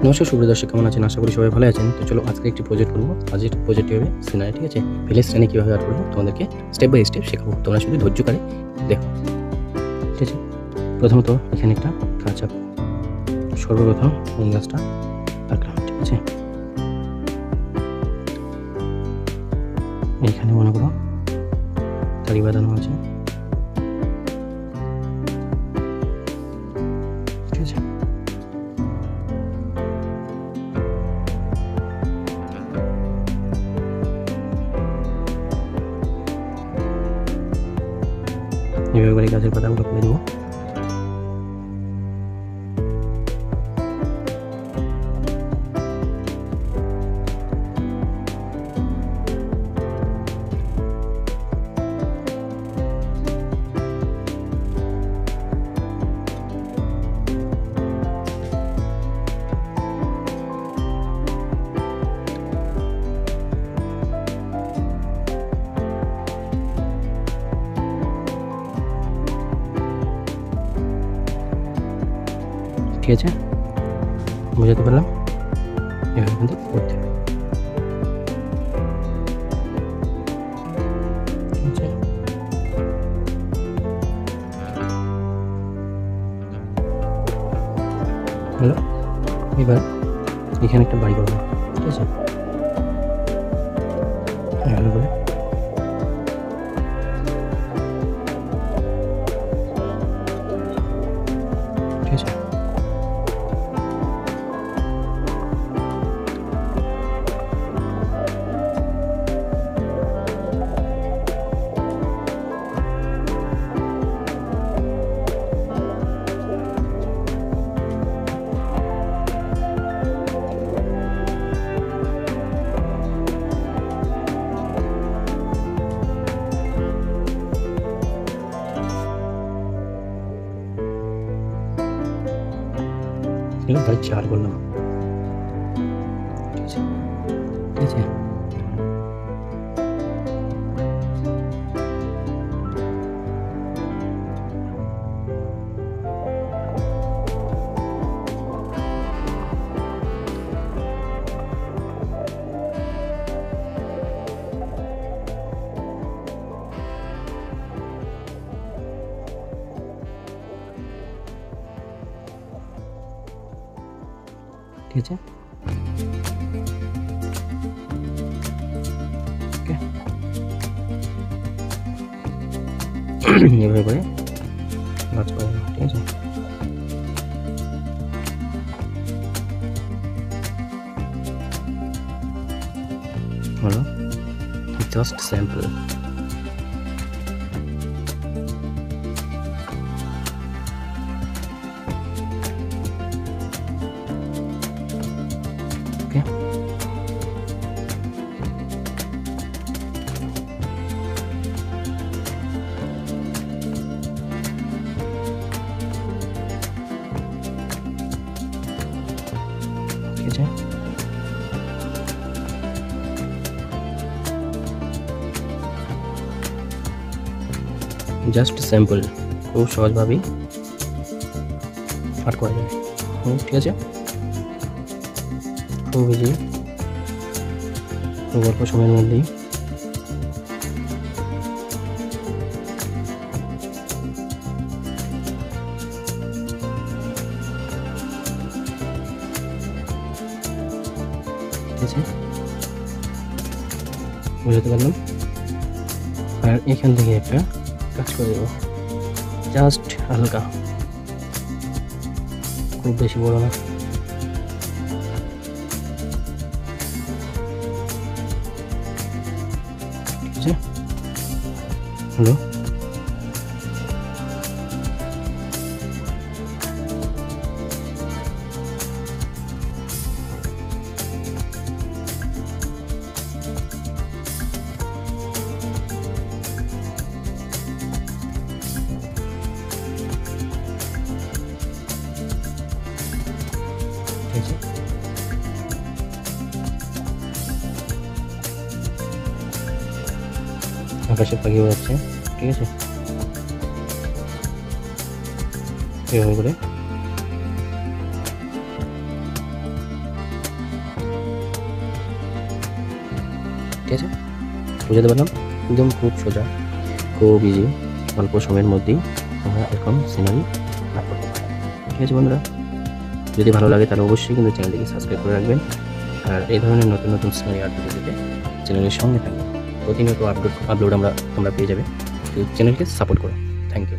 নমস্কার সুপ্রিয় দর্শক, কেমন আছেন? আশা করি সবাই ভালো আছেন। তো চলো আজকে একটি প্রজেক্ট করবো। আজকের প্রজেক্টটি হবে সিনারি, ঠিক আছে? ভিলেজ সিনারি কীভাবে আর্ট করবো তোমাদেরকে স্টেপ বাই স্টেপ শেখাবো, তোমরা শুধু ধৈর্য করে দেখো, ঠিক আছে? প্রথমত এখানে একটা কাঁচা সর্বপ্রথম কোন গাছটা রাখলাম, ঠিক আছে? এইখানে মনে করো তালি বাঁধানো আছে, ঠিক আছে? এভাবে করে গাছের পাতাগুলো করে দেবো। ঠিক আছে, বোঝাতে পারলাম? এভাবে কিন্তু করতে হবে, ঠিক আছে? হ্যালো, এবার এখানে একটা বাড়ি করবো, ঠিক আছে? এভাবে করে ঠিক আছে। তাই 4 করলাম, ঠিক আছে? ঠিক আছে, ঠিক আছে? ওকে, এভাবে করে কাজ করবো, ঠিক আছে? হলো জাস্ট স্যাম্পল। ওকে, ঠিক আছে? জাস্ট স্যাম্পল, খুব সহজভাবেই আর্ট করা যাবে, ঠিক আছে? খুব ইজি, খুব অল্প সময়ের মধ্যেই। ঠিক আছে, বুঝতে পারলাম? আর এখান থেকে একটা কাজ করে দেবো, জাস্ট হালকা, খুব বেশি বড় না। ঠিক আছে, হ্যালো, ঠিক আছে? আকাশে পাখি উড়াচ্ছে, ঠিক আছে? এভাবে করে ঠিক আছে, বুঝাতে পারলাম? একদম খুব সোজা, খুব ইজি, অল্প সময়ের মধ্যেই আমরা এরকম সিনারি আর্ট করতে পারি। ঠিক আছে বন্ধুরা, যদি ভালো লাগে তাহলে অবশ্যই কিন্তু চ্যানেলটিকে সাবস্ক্রাইব করে রাখবেন। আর এই ধরনের নতুন নতুন সিনারি আর্ট ভিডিও পেতে চ্যানেলের সঙ্গে থাকবেন। প্রতিনিয়ত আপলোড আমরা তোমরা পেয়ে যাবে। তো চ্যানেলকে সাপোর্ট করো। Thank you.